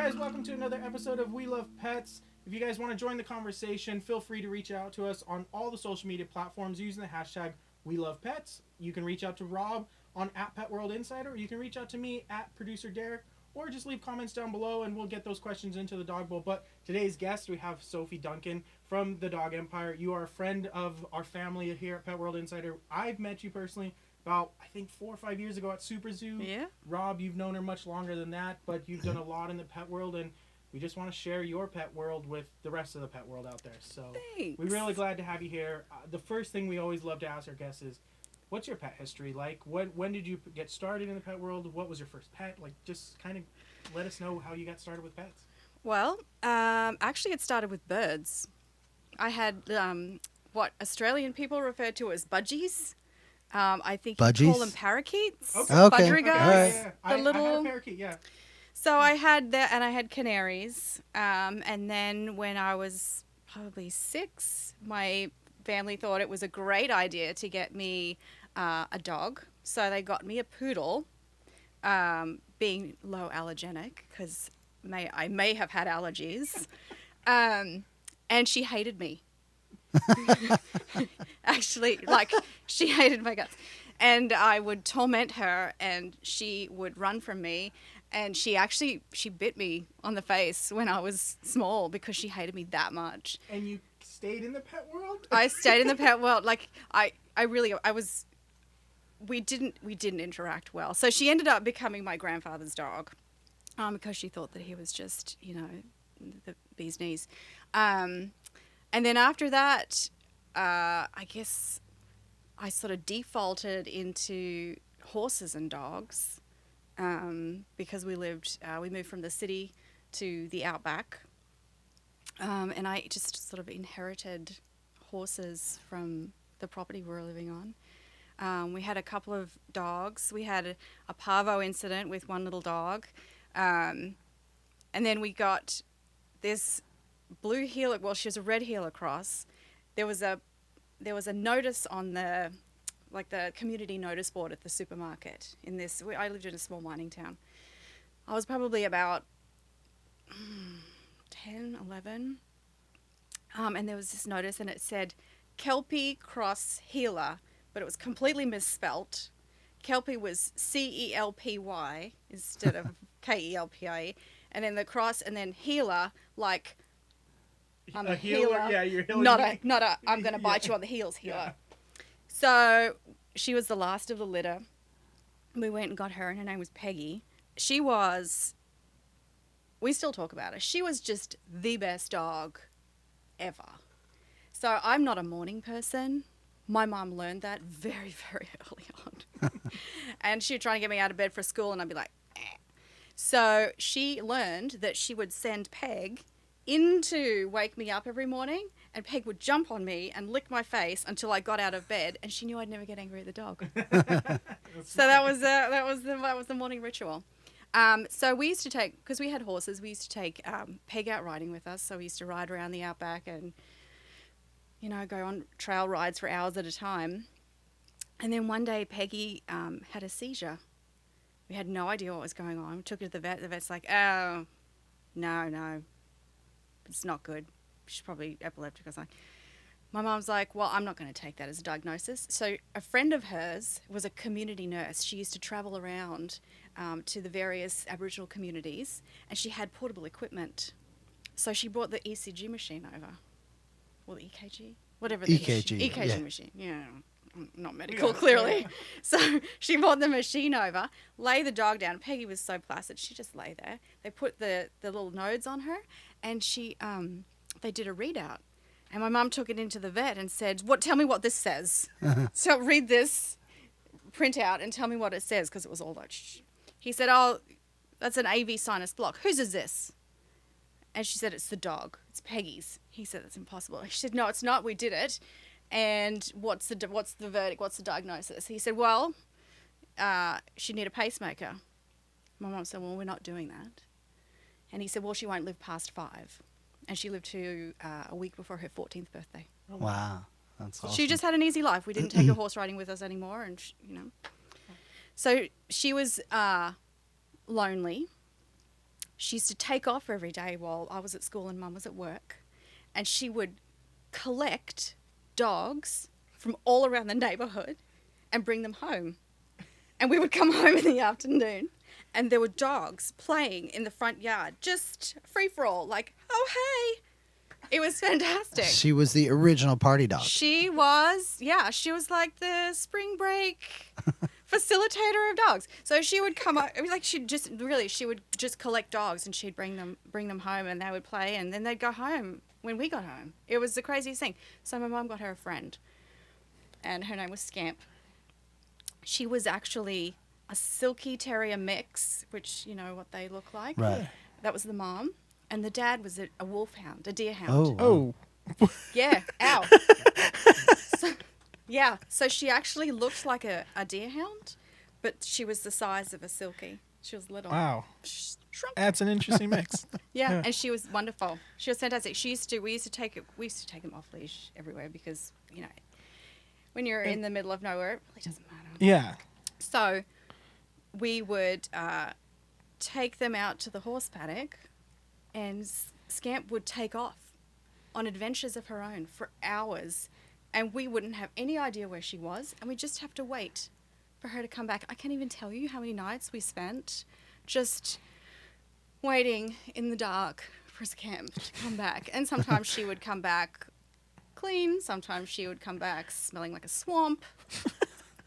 guys, welcome to another episode of We Love Pets. If you guys want to join the conversation, feel free to reach out to us on all the social media platforms using the hashtag We Love Pets. You can reach out to Rob on @PetWorldInsider, or you can reach out to me @ProducerDerek, or just leave comments down below and we'll get those questions into the dog bowl. But today's guest, we have Sophie Duncan from the Dog Empire. You are a friend of our family here at Pet World Insider. I've met you personally about, I think, 4 or 5 years ago at Super Zoo. Yeah. Rob, you've known her much longer than that, but you've done a lot in the pet world, and we just want to share your pet world with the rest of the pet world out there. So Thanks. we're really glad to have you here. The first thing we always love to ask our guests is, what's your pet history like? When did you get started in the pet world? What was your first pet? Like, just kind of let us know how you got started with pets. Well, actually it started with birds. I had what Australian people refer to as budgies. I think you call them parakeets. Okay. Budgerigars. Yeah. The I little... had a parakeet, yeah. So I had that, and I had canaries. And then when I was probably 6, my family thought it was a great idea to get me a dog. So they got me a poodle, being low allergenic, because I may have had allergies. And she hated me. Actually, like, she hated my guts. And I would torment her, and she would run from me. And she bit me on the face when I was small because she hated me that much. And you stayed in the pet world? I stayed in the pet world. Like, we didn't interact well. So she ended up becoming my grandfather's dog, because she thought that he was just, the bee's knees. And then after that, I guess I sort of defaulted into horses and dogs, because we moved from the city to the outback. And I just sort of inherited horses from the property we were living on. We had a couple of dogs. We had a parvo incident with one little dog. And then we got this blue heeler. Well, she was a red heeler cross. There was a notice on the community notice board at the supermarket. I lived in a small mining town. I was probably about 10, 11. And there was this notice, and it said Kelpie cross heeler, but it was completely misspelt. Kelpie was CELPY instead of KELPA, and then the cross, and then heeler, like I'm a healer. Yeah, you're healing. Not a I'm going to bite you on the heels healer. Yeah. So she was the last of the litter. We went and got her, and her name was Peggy. We still talk about her. She was just the best dog ever. So I'm not a morning person. My mom learned that very, very early on. And she would try to get me out of bed for school, and I'd be like, eh. So she learned that she would send Peg in to wake me up every morning, and Peg would jump on me and lick my face until I got out of bed, and she knew I'd never get angry at the dog. So that was the morning ritual. So we used to because we had horses, we used to take Peg out riding with us. So we used to ride around the outback and, go on trail rides for hours at a time. And then one day Peggy had a seizure. We had no idea what was going on. We took her to the vet. The vet's like, oh, no, it's not good. She's probably epileptic or something. My mom's like, well, I'm not going to take that as a diagnosis. So a friend of hers was a community nurse. She used to travel around to the various Aboriginal communities, and she had portable equipment. So she brought the ECG machine over. Well, the EKG? Whatever the EKG machine. Yeah. I'm not medical, clearly. Yeah. So she brought the machine over, lay the dog down. Peggy was so placid. She just lay there. They put the little nodes on her, and they did a readout. And my mum took it into the vet and said, tell me what this says. So read this printout and tell me what it says, because it was all like, shh. He said, oh, that's an AV sinus block. Whose is this? And she said, it's the dog. It's Peggy's. He said, that's impossible. She said, no, it's not. We did it. And what's the verdict? What's the diagnosis? He said, well, she need a pacemaker. My mum said, well, we're not doing that. And he said, well, she won't live past 5. And she lived to a week before her 14th birthday. Wow. That's awesome. She just had an easy life. We didn't take her horse riding with us anymore. And, So she was lonely. she used to take off every day while I was at school and Mum was at work, and she would collect dogs from all around the neighbourhood and bring them home. And we would come home in the afternoon and there were dogs playing in the front yard, just free for all, like, oh, hey. It was fantastic. She was the original party dog. She was like the spring break facilitator of dogs. So she would come up, she would just collect dogs and she'd bring them home and they would play and then they'd go home when we got home. It was the craziest thing. So my mum got her a friend and her name was Scamp. She was actually a silky terrier mix, which you know what they look like. Right. That was the mom. And the dad was a wolfhound, a deerhound. Oh. Yeah, ow. So she actually looked like a deerhound, but she was the size of a silky. She was little. Wow. Shrunk. That's an interesting mix. Yeah, and she was wonderful. She was fantastic. We used to take him off leash everywhere because, you know, when you're in the middle of nowhere, it really doesn't matter. Yeah. So we would take them out to the horse paddock and Scamp would take off on adventures of her own for hours and we wouldn't have any idea where she was and we'd just have to wait for her to come back. I can't even tell you how many nights we spent just waiting in the dark for Scamp to come back. And sometimes she would come back clean, sometimes she would come back smelling like a swamp.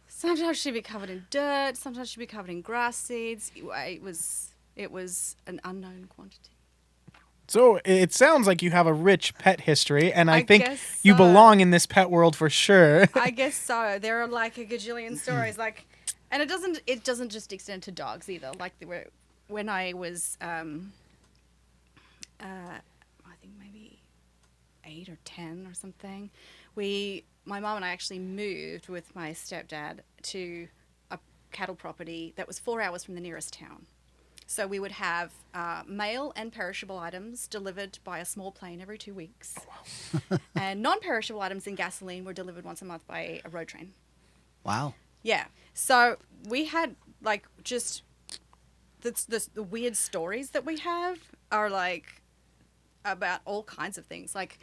Sometimes she'd be covered in dirt, sometimes she'd be covered in grass seeds. It was an unknown quantity. So it sounds like you have a rich pet history, and I think guess you so. belong in this pet world for sure. I guess so. There are like a gajillion stories, and it doesn't just extend to dogs either. Like when I was, I think maybe 8 or 10 or something, my mum and I actually moved with my stepdad to a cattle property that was 4 hours from the nearest town. So we would have mail and perishable items delivered by a small plane every 2 weeks. Oh, wow. And non-perishable items and gasoline were delivered once a month by a road train. Wow. Yeah. So we had like just the weird stories that we have are like about all kinds of things. Like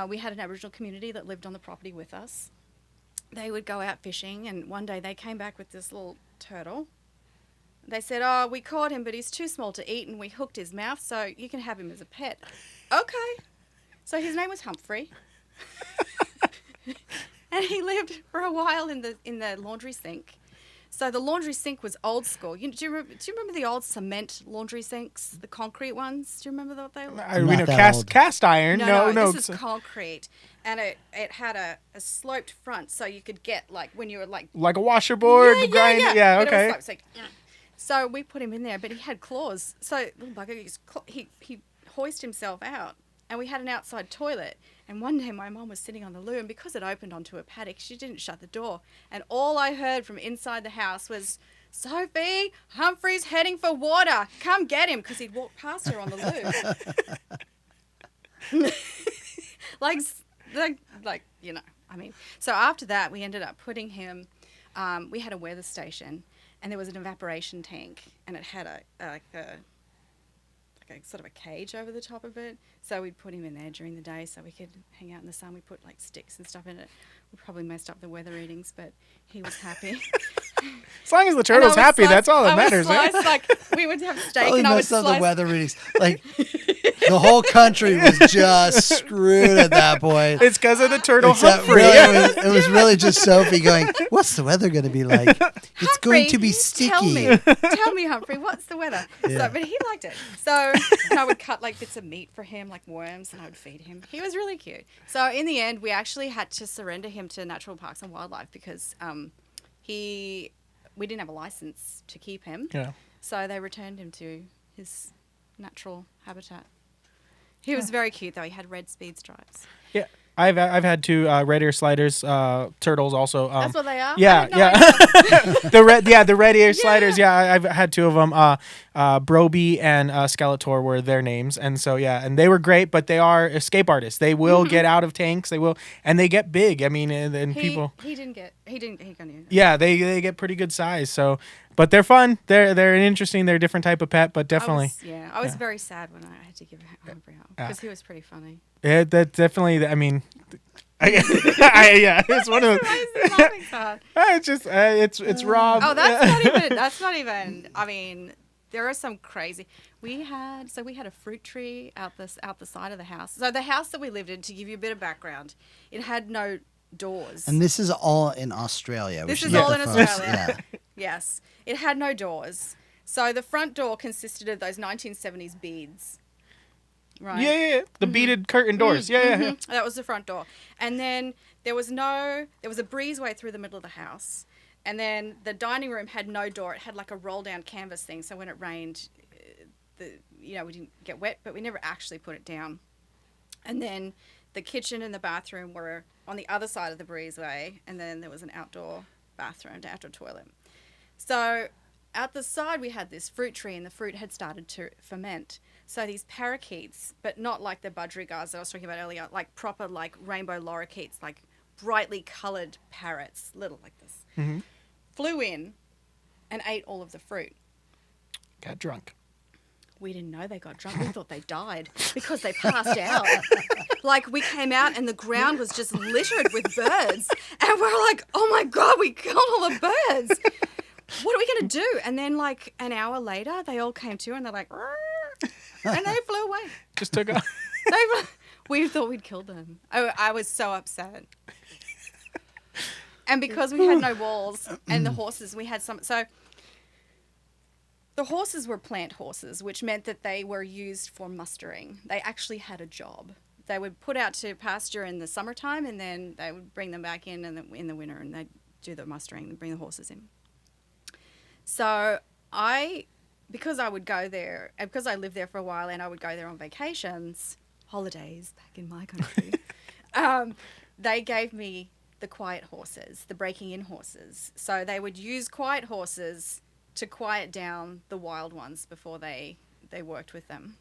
we had an Aboriginal community that lived on the property with us. They would go out fishing and one day they came back with this little turtle. They said, oh, we caught him, but he's too small to eat, and we hooked his mouth, so you can have him as a pet. Okay. So his name was Humphrey. And he lived for a while in the laundry sink. So the laundry sink was old school. Do you remember the old cement laundry sinks, the concrete ones? Do you remember what they were? We know cast iron. No. This is concrete. And it had a sloped front, so you could get, like, when you were, like a washerboard, grind. Yeah, okay. But it was like, so we put him in there, but he had claws. So little bugger, he hoisted himself out, and we had an outside toilet. And one day my mum was sitting on the loo, and because it opened onto a paddock, she didn't shut the door. And all I heard from inside the house was, Sophie, Humphrey's heading for water. Come get him, because he'd walked past her on the loo. like you know, I mean. So after that, we ended up putting him. We had a weather station. And there was an evaporation tank, and it had a sort of a cage over the top of it. So we'd put him in there during the day so we could hang out in the sun. We put like sticks and stuff in it. We probably messed up the weather readings, but he was happy. As long as the turtle's happy, that's all that matters, right? Like, we would have steak, Probably and I would messed up slice the weather readings. Like the whole country was just screwed at that point. It's because of the turtle Except Humphrey. really, it was really just Sophie going, "What's the weather going to be like? It's going to be sticky." Tell me, Humphrey, what's the weather? Yeah. So, but he liked it. So I would cut like bits of meat for him, like worms, and I would feed him. He was really cute. So in the end, we actually had to surrender him to Natural Parks and Wildlife because we didn't have a license to keep him. Yeah. So they returned him to his natural habitat. He was very cute though. He had red speed stripes. Yeah. I've had two red ear sliders, turtles also. That's what they are? Yeah, I had no idea. the red ear sliders. Yeah, I've had two of them. Broby and Skeletor were their names, and so and they were great. But they are escape artists. They will get out of tanks. They will, and they get big. I mean, and people. He couldn't. Yeah, they get pretty good size. So But they're fun. They're interesting. They're a different type of pet, but definitely. I was very sad when I had to give Aubrey up because he was pretty funny. Yeah, that definitely. I mean, it's one of. Why is he laughing so hard? It's just it's Rob. Oh, that's not even. That's not even. I mean, there are some crazy. We had a fruit tree out the side of the house. So the house that we lived in, to give you a bit of background, it had no doors. And this is all in Australia. This is all in Australia. Yes, it had no doors. So the front door consisted of those 1970s beads. Right. Yeah. The beaded curtain doors. Yeah. That was the front door. And then there was a breezeway through the middle of the house. And then the dining room had no door. It had like a roll down canvas thing. So when it rained, we didn't get wet, but we never actually put it down. And then the kitchen and the bathroom were on the other side of the breezeway. And then there was an outdoor bathroom, outdoor toilet. So out the side, we had this fruit tree, and the fruit had started to ferment. So these parakeets, but not like the budgerigars that I was talking about earlier, like proper like rainbow lorikeets, like brightly coloured parrots, little like this, flew in and ate all of the fruit. Got drunk. We didn't know they got drunk. We thought they died because they passed out. Like, we came out and the ground was just littered with birds. And we're like, oh my God, we killed all the birds. What are we going to do? And then, like, an hour later, they all came to and they're like, "Rrr," and they flew away. Just took off. We thought we'd killed them. I was so upset. And because we had no walls and the horses, we had some. So the horses were plant horses, which meant that they were used for mustering. They actually had a job. They would put out to pasture in the summertime, and then they would bring them back in the winter, and they'd do the mustering and bring the horses in. So because I would go there, and because I lived there for a while, and I would go there on vacations, holidays back in my country, they gave me the quiet horses, the breaking in horses. So they would use quiet horses to quiet down the wild ones before they worked with them.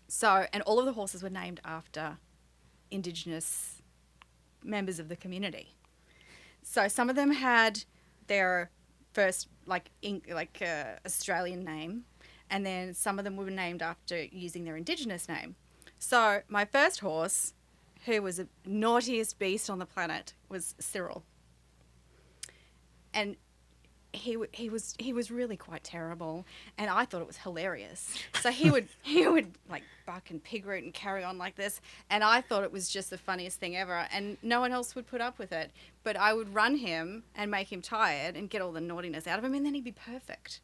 So, and all of the horses were named after Indigenous members of the community. So some of them had their first Australian name, and then some of them were named after using their Indigenous name. So my first horse, who was the naughtiest beast on the planet, was Cyril. And he was really quite terrible, and I thought it was hilarious. So he would like buck and pig root and carry on like this, and I thought it was just the funniest thing ever, and no one else would put up with it. But I would run him and make him tired and get all the naughtiness out of him, and then he'd be perfect.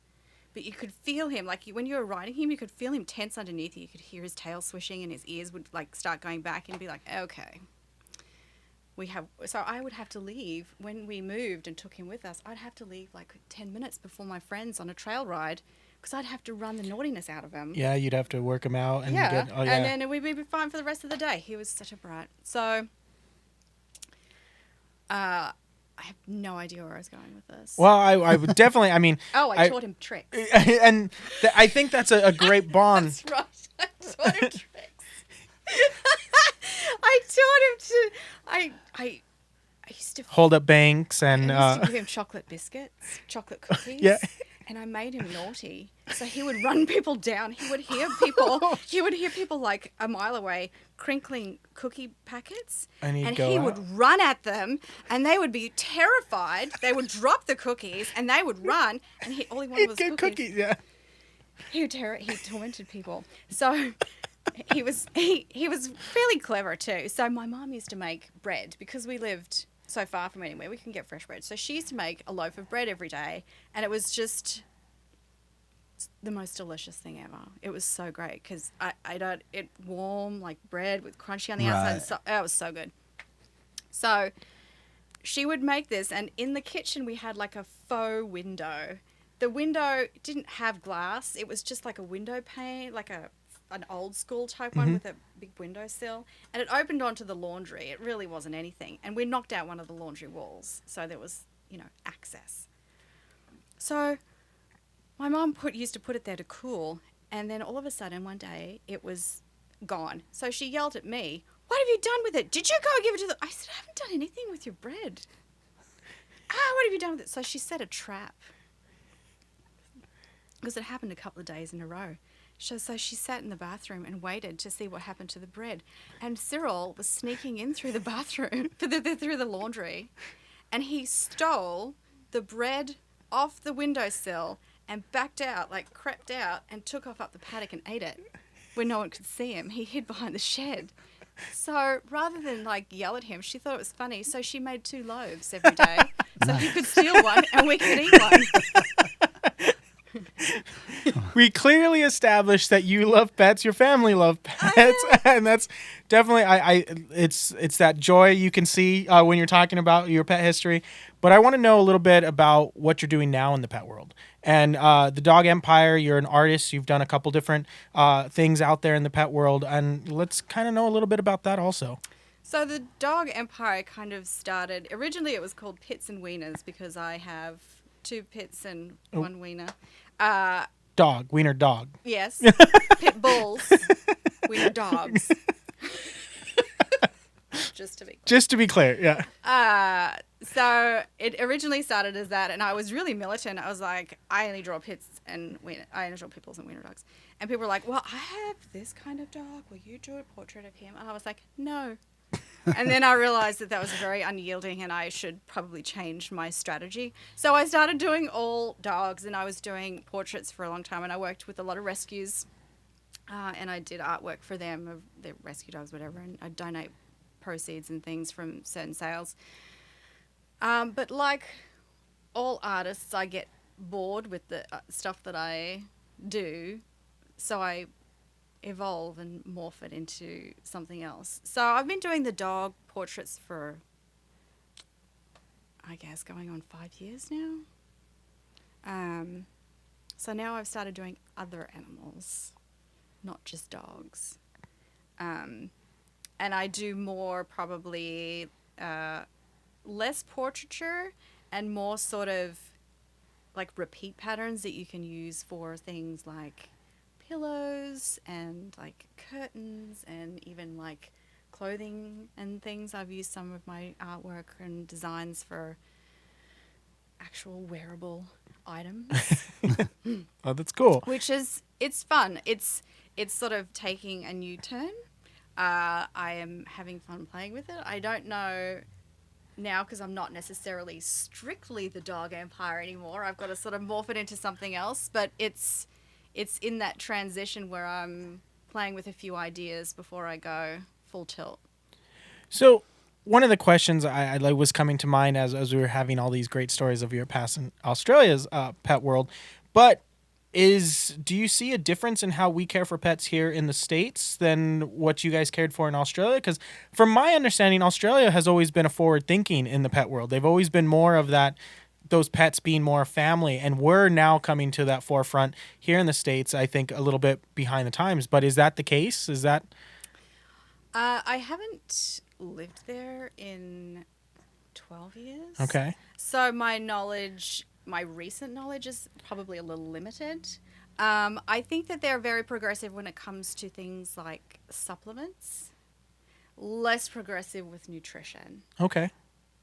But you could feel him, like when you were riding him, you could feel him tense underneath you. You could hear his tail swishing, and his ears would like start going back, and be like, okay. So I would have to leave when we moved and took him with us. I'd have to leave like 10 minutes before my friends on a trail ride because I'd have to run the naughtiness out of him. Yeah, you'd have to work him out and and then we'd be fine for the rest of the day. He was such a brat. So I have no idea where I was going with this. Well, I would definitely. I mean, I taught him tricks, and I think that's a great bond. That's right. I taught him tricks. I taught him to. I used to hold up banks and I used to give him chocolate biscuits, chocolate cookies. Yeah. And I made him naughty, so he would run people down. He would hear people. He would hear people like a mile away crinkling cookie packets, and he would run at them, and they would be terrified. They would drop the cookies, and they would run, and all he wanted was cookies. Yeah. He tormented people. So. He was fairly clever too. So my mum used to make bread because we lived so far from anywhere we can get fresh bread. So she used to make a loaf of bread every day, and it was just the most delicious thing ever. It was so great because it warm like bread with crunchy on the outside. So, it was so good. So she would make this, and in the kitchen we had like a faux window. The window didn't have glass. It was just like a window pane, like an old school type one with a big windowsill, and it opened onto the laundry. It really wasn't anything, and we knocked out one of the laundry walls, so there was access. So my mum used to put it there to cool, and then all of a sudden one day it was gone. So she yelled at me, "What have you done with it? Did you go give it to the?" I said, "I haven't done anything with your bread." "What have you done with it?" So she set a trap. because it happened a couple of days in a row. So she sat in the bathroom and waited to see what happened to the bread. And Cyril was sneaking in through the bathroom, through the laundry, and he stole the bread off the windowsill and backed out, like crept out and took off up the paddock and ate it where no one could see him. He hid behind the shed. So rather than like yell at him, she thought it was funny. So she made 2 loaves every day so he could steal one and we could eat one. We clearly established that you love pets, your family love pets, and that's definitely it's that joy you can see when you're talking about your pet history. But I want to know a little bit about what you're doing now in the pet world and the dog empire. You're an artist. You've done a couple different things out there in the pet world, and let's kind of know a little bit about that also. So the dog empire kind of started. Originally, it was called Pits and Wieners because I have 2 pits and 1 wiener. Wiener dog. Yes. Pit bulls. Wiener dogs. Just to be clear. Yeah. So it originally started as that, and I was really militant. I was like, I only draw pits and wiener. I only draw pit bulls and wiener dogs. And people were like, well, I have this kind of dog. Will you draw a portrait of him? And I was like, no. And then I realized that was very unyielding and I should probably change my strategy. So I started doing all dogs, and I was doing portraits for a long time, and I worked with a lot of rescues and I did artwork for them of their rescue dogs, whatever, and I donate proceeds and things from certain sales. But like all artists, I get bored with the stuff that I do, so I evolve and morph it into something else. So I've been doing the dog portraits for, I guess, going on 5 years now. So now I've started doing other animals, not just dogs. And I do more probably less portraiture and more sort of like repeat patterns that you can use for things like pillows and like curtains and even like clothing and things. I've used some of my artwork and designs for actual wearable items. Oh, that's cool. Which is, it's fun. It's sort of taking a new turn. I am having fun playing with it. I don't know now because I'm not necessarily strictly the dog empire anymore. I've got to sort of morph it into something else, but it's in that transition where I'm playing with a few ideas before I go full tilt. So one of the questions I was coming to mind as we were having all these great stories of your past in Australia's pet world, but do you see a difference in how we care for pets here in the States than what you guys cared for in Australia? Because from my understanding, Australia has always been a forward thinking in the pet world. They've always been more of that, those pets being more family, and we're now coming to that forefront here in the States, I think a little bit behind the times. But is that the case? Is that? I haven't lived there in 12 years. Okay. So my recent knowledge is probably a little limited. I think that they're very progressive when it comes to things like supplements, less progressive with nutrition. Okay.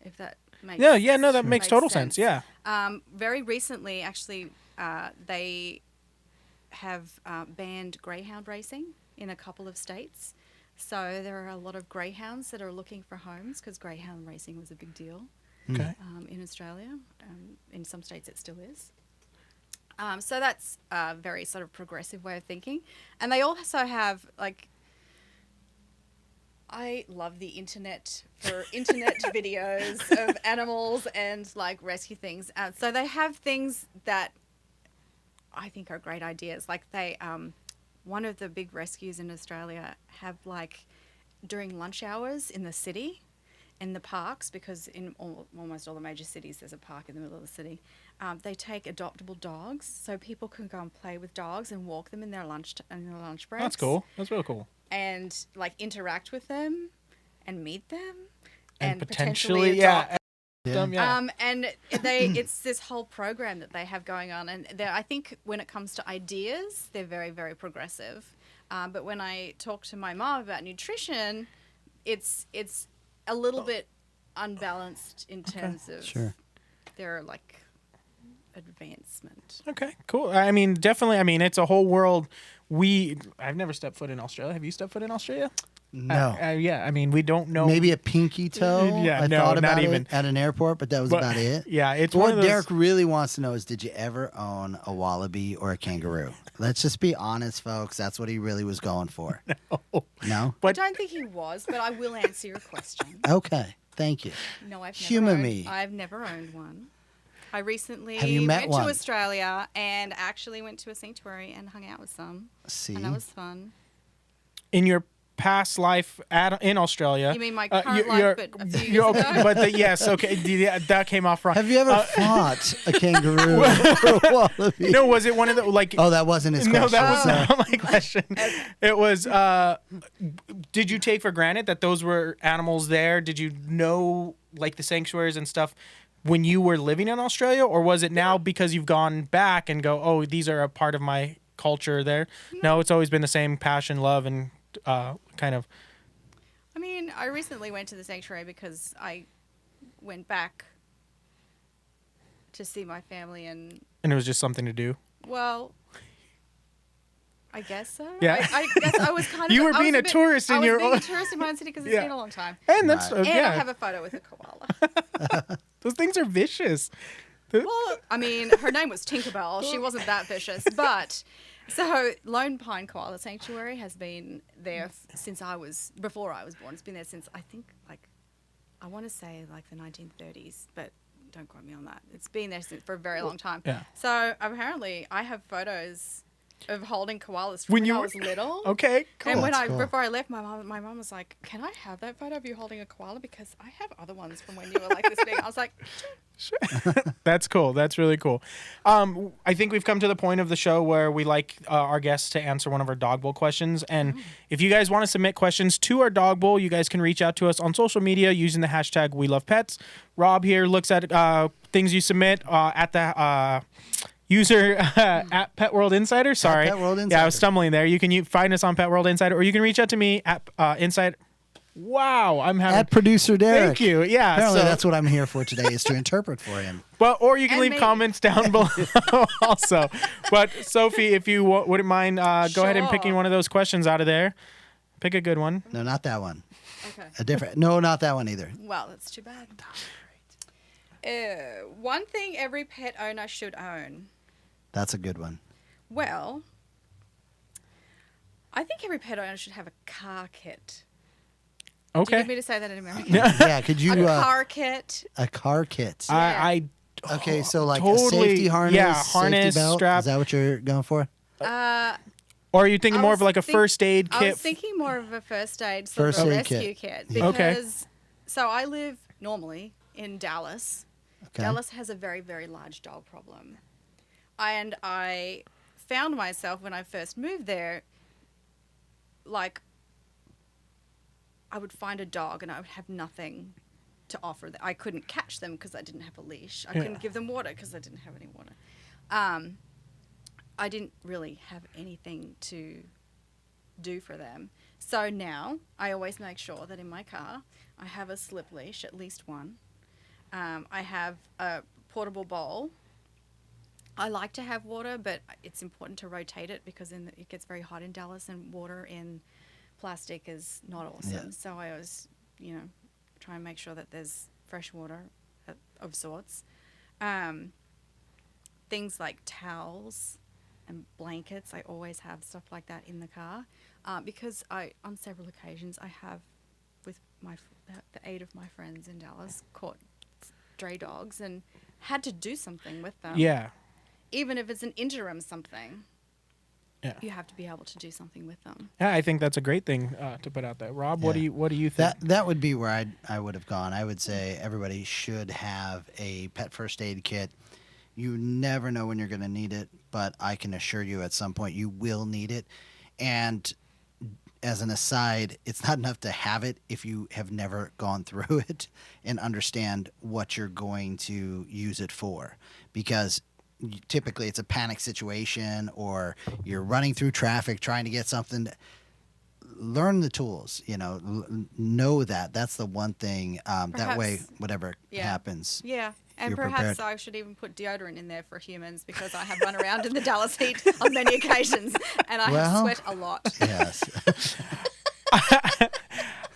If that makes that makes total sense. Yeah. Very recently, actually, they have banned greyhound racing in a couple of states. So there are a lot of greyhounds that are looking for homes because greyhound racing was a big deal. Okay. In Australia. In some states it still is. So that's a very sort of progressive way of thinking. And they also have, like, I love the internet for internet videos of animals and, like, rescue things. So they have things that I think are great ideas. Like one of the big rescues in Australia have, like, during lunch hours in the city, in the parks, because in almost all the major cities there's a park in the middle of the city, they take adoptable dogs so people can go and play with dogs and walk them in their lunch breaks. That's cool. That's real cool. And like interact with them and meet them and potentially adopt them. Yeah. And it's this whole program that they have going on, and I think when it comes to ideas, they're very, very progressive. But when I talk to my mom about nutrition, it's a little bit unbalanced in terms of Sure. there are like advancement. Okay, cool. I mean, definitely. I mean, it's a whole world. I've never stepped foot in Australia. Have you stepped foot in Australia? No. Yeah. I mean, we don't know. Maybe a pinky toe. Yeah, I no, thought not about even. it at an airport, but that was But, about it. Yeah, it's But one what of those. Derek really wants to know is, did you ever own a wallaby or a kangaroo? Let's just be honest, folks. That's what he really was going for. No? I But don't think he was, but I will answer your question. Okay. Thank you. No, I've Humor never owned, me. I've never owned one. I recently Have you met went one? to Australia and actually went to a sanctuary and hung out with some, See? and that was fun. in your past life in Australia, You mean my current you're- life, but a few years okay, ago? but yes, okay, that came off wrong. Have you ever fought a kangaroo or a wallaby? No, was it one of the like? Oh, that wasn't his question. No, that was Sorry. not my question. It was, did you take for granted that those were animals there? Did you know, like, the sanctuaries and stuff when you were living in Australia? Or was it now because you've gone back and go, oh, these are a part of my culture there? No, it's always been the same passion, love, and kind of. I mean, I recently went to the sanctuary because I went back to see my family and, And it was just something to do. well, I guess so. Yeah. I guess I was kind of. You were I was being a tourist in I was your being own- a tourist in my own city because it's Yeah. been a long time. And that's, Right. And yeah. I have a photo with a koala. Those things are vicious. Well, I mean, her name was Tinkerbell. She wasn't that vicious, but so Lone Pine Koala Sanctuary has been there since before I was born. It's been there since I think I want to say like the 1930s, but don't quote me on that. It's been there for a very long time. Yeah. So apparently, I have photos of holding koalas from When when you I were- was little. Okay, cool. And when That's cool. before I left, my mom was like, "Can I have that photo of you holding a koala? Because I have other ones from when you were like this big." I was like, That's cool. That's really cool. I think we've come to the point of the show where we like our guests to answer one of our Dog Bowl questions. And if you guys want to submit questions to our Dog Bowl, you guys can reach out to us on social media using the hashtag #WeLovePets. Rob here looks at things you submit at the user at Pet World Insider. Sorry. Pet World Yeah, I Insider. was stumbling there. You can find us on Pet World Insider, or you can reach out to me at Insider. Wow, I'm having. At producer Derek. Thank you. Yeah. Apparently, so- that's what I'm here for today, is to interpret for him. Well, or you can And leave me. comments down below also. But Sophie, if you wouldn't mind, go ahead and Sure. picking one of those questions out of there. Pick a good one. No, not that one. "Okay, A different. No, not that one either. well, that's too bad." One thing every pet owner should own. That's a good one. Well, I think every pet owner should have a car kit. Do you Okay. need me to say that in American? Yeah, could you A car kit. a car kit? I Okay, so like a totally- safety harness, yeah, safety harness, belt. strap. Is that what you're going for? or are you thinking I more was of like a think- first aid I kit? was thinking more of a first aid sort First of a aid rescue kit. kit Okay. because so I live normally in Dallas. Okay. Dallas has a very, very large dog problem. And I found myself when I first moved there, like, I would find a dog and I would have nothing to offer. I couldn't catch them because I didn't have a leash. I Yeah. couldn't give them water because I didn't have any water. I didn't really have anything to do for them. So now I always make sure that in my car I have a slip leash, at least one. I have a portable bowl. I like to have water, but it's important to rotate it because it gets very hot in Dallas, and water in plastic is not awesome. Yeah. So I always, try and make sure that there's fresh water of sorts. Things like towels and blankets, I always have stuff like that in the car because on several occasions, I have, with the aid of my friends in Dallas, caught stray dogs and had to do something with them. Yeah. Even if it's an interim something, Yeah. you have to be able to do something with them. Yeah, I think that's a great thing to put out there. Rob, what do Yeah. you think? That would be where I would have gone. I would say everybody should have a pet first aid kit. You never know when you're going to need it, but I can assure you at some point you will need it. And as an aside, it's not enough to have it if you have never gone through it and understand what you're going to use it for. Because typically it's a panic situation or you're running through traffic trying to get something. Learn the tools, know that. That's the one thing. That way, Perhaps- whatever Yeah. happens, Yeah. And you're perhaps prepared. I should even put deodorant in there for humans because I have run around in the Dallas heat on many occasions and I have sweat a lot. Yes.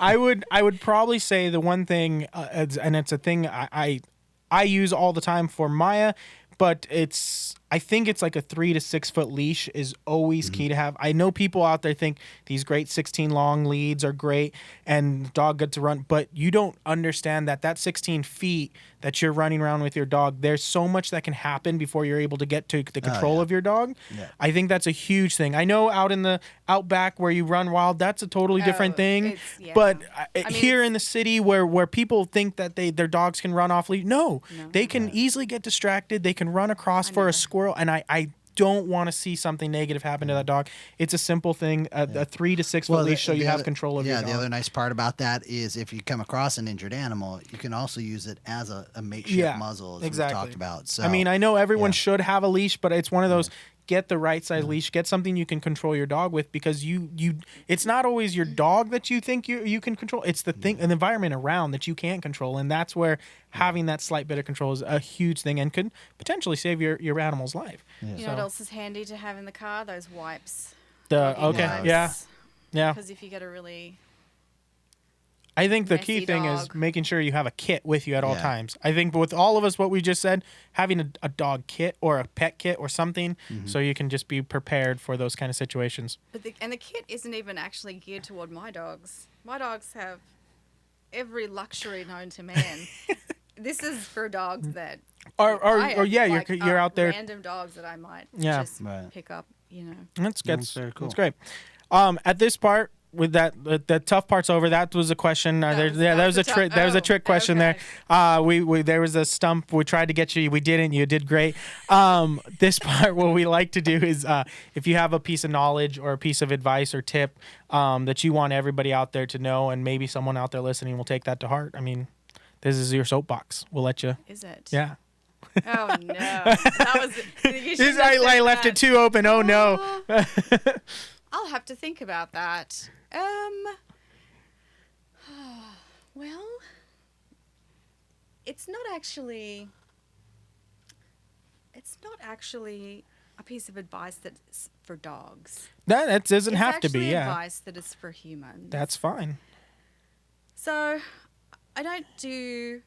I would probably say the one thing, and it's a thing I use all the time for Maya, but I think it's like a 3 to 6 foot leash is always key to have. I know people out there think these great 16 long leads are great and the dog gets to run, but you don't understand that 16 feet that you're running around with your dog, there's so much that can happen before you're able to get to the control of your dog. Yeah. I think that's a huge thing. I know out in the outback where you run wild, that's a totally different thing. But here in the city where people think that their dogs can run off leash, no, they can easily get distracted. They can run across for a squirrel, and I don't want to see something negative happen to that dog. It's a simple thing, a 3 to 6 foot leash, so you have control of your dog. Yeah, the other nice part about that is if you come across an injured animal, you can also use it as a makeshift muzzle, as we've talked about. So, I mean, I know everyone should have a leash, but it's one of those, get the right size leash, get something you can control your dog with, because it's not always your dog that you think you can control. It's the thing, an environment around that you can't control, and that's where having that slight bit of control is a huge thing and could potentially save your animal's life. Yeah. You know what else is handy to have in the car? Those wipes. Yeah. Because if you get a really I think the key messy thing is dog. making sure you have a kit with you at all times. I think with all of us, what we just said, having a dog kit or a pet kit or something, so you can just be prepared for those kind of situations. But the kit isn't even actually geared toward my dogs. My dogs have every luxury known to man. This is for dogs that you're out there. Random dogs that I might just pick up. You know, That's good. That's very cool. That's great. At this part, with that, the tough part's over. That was a question. There was a trick. There was a trick question there. There was a stump. We tried to get you. We didn't. You did great. This part, what we like to do is, if you have a piece of knowledge or a piece of advice or tip that you want everybody out there to know, and maybe someone out there listening will take that to heart. I mean, this is your soapbox. We'll let you. Is it? Yeah. Oh no. That was. I left it too open. Oh no. I'll have to think about that. Well, it's not actually a piece of advice that's for dogs. That doesn't have to be. It's actually Yeah. advice that is for humans. That's fine. So, I don't do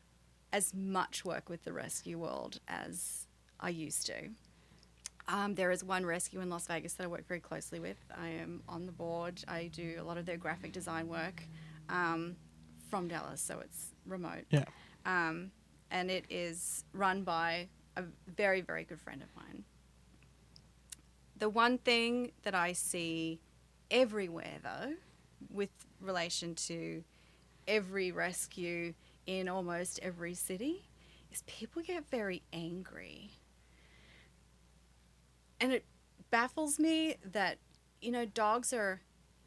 as much work with the rescue world as I used to. There is one rescue in Las Vegas that I work very closely with. I am on the board. I do a lot of their graphic design work from Dallas, so it's remote. Yeah. And it is run by a very, very good friend of mine. The one thing that I see everywhere, though, with relation to every rescue in almost every city, is people get very angry. And it baffles me that, dogs are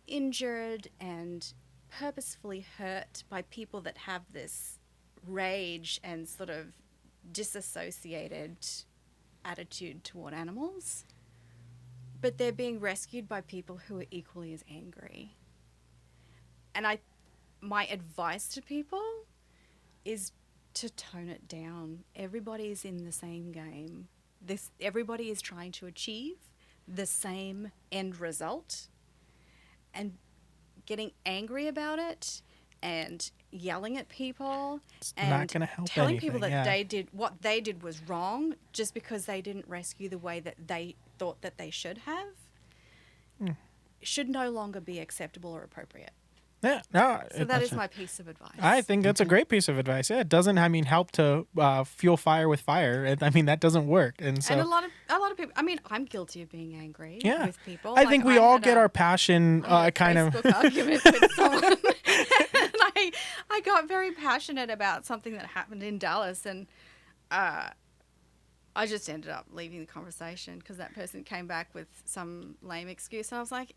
injured and purposefully hurt by people that have this rage and sort of disassociated attitude toward animals. But they're being rescued by people who are equally as angry. And my advice to people is to tone it down. Everybody is in the same game. Everybody is trying to achieve the same end result, and getting angry about it and yelling at people and not gonna help telling anything, people that what they did was wrong just because they didn't rescue the way that they thought that they should have should no longer be acceptable or appropriate. Yeah, no. So that is my piece of advice. I think that's a great piece of advice. Yeah, it doesn't, help to fuel fire with fire. That doesn't work. And so, and a lot of people. I mean, I'm guilty of being angry with people. I think we all had get our passion kind of. Facebook argument with someone, and I got very passionate about something that happened in Dallas, and I just ended up leaving the conversation because that person came back with some lame excuse, and I was like,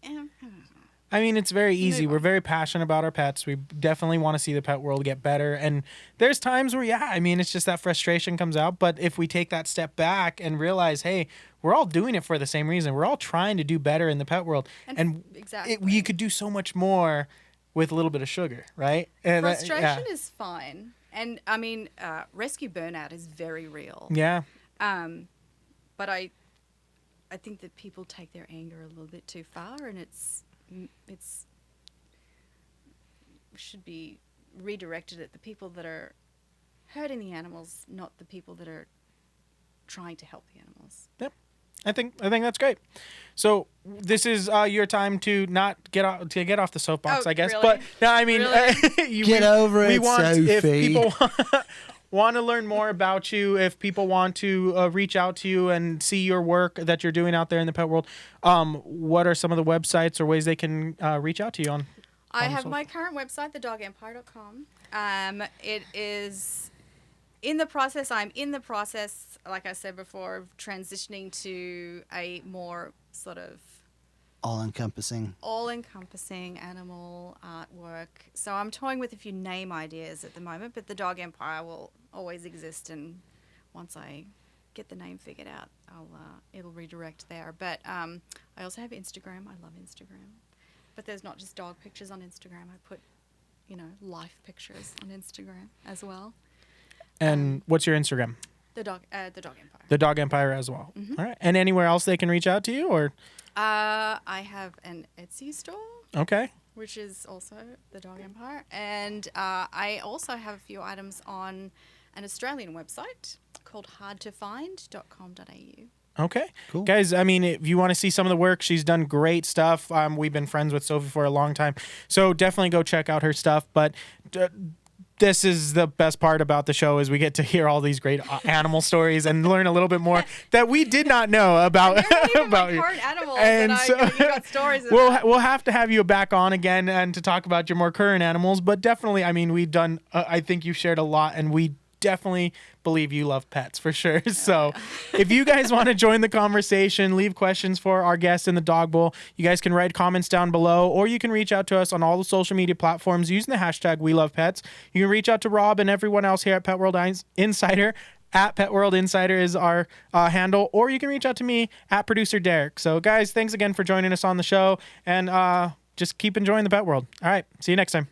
it's very easy. We're very passionate about our pets. We definitely want to see the pet world get better. And there's times where, it's just that frustration comes out. But if we take that step back and realize, hey, we're all doing it for the same reason. We're all trying to do better in the pet world. And exactly. You could do so much more with a little bit of sugar, right? And frustration is fine. And I mean, rescue burnout is very real. Yeah. But I think that people take their anger a little bit too far, and it's should be redirected at the people that are hurting the animals, not the people that are trying to help the animals. Yep. I think that's great. So this is your time to not get off the soapbox, I guess. Really? But no, I mean, Really? Get over it, Sophie. If people want to learn more about you, if people want to reach out to you and see your work that you're doing out there in the pet world, what are some of the websites or ways they can reach out to you on? I have my current website, thedogempire.com. It is in the process. I'm in the process, like I said before, of transitioning to a more sort of all-encompassing animal artwork. So I'm toying with a few name ideas at the moment, but the Dog Empire will always exist, and once I get the name figured out, it'll redirect there. But I also have Instagram. I love Instagram. But there's not just dog pictures on Instagram. I put, life pictures on Instagram as well. And what's your Instagram? The Dog Empire. The Dog Empire as well. Mm-hmm. All right. And anywhere else they can reach out to you, or? I have an Etsy store. Okay. Which is also the Dog Empire. And I also have a few items on an Australian website called hardtofind.com.au. Okay. Cool. Guys, I mean, if you want to see some of the work, she's done great stuff. We've been friends with Sophie for a long time. So definitely go check out her stuff. But this is the best part about the show is we get to hear all these great animal stories and learn a little bit more that we did not know about about you. Animals and that so you got stories about. we'll have to have you back on again and to talk about your more current animals. But definitely, I mean, we've done. I think you've shared a lot, and we definitely believe you love pets for sure. So if you guys want to join the conversation, leave questions for our guests in the Dog Bowl, you guys can write comments down below, or you can reach out to us on all the social media platforms using the hashtag #WeLovePets. You can reach out to Rob and everyone else here at Pet World Insider. At Pet World Insider is our handle, or you can reach out to me at Producer Derek. So guys, thanks again for joining us on the show, and just keep enjoying the pet world. All right, see you next time.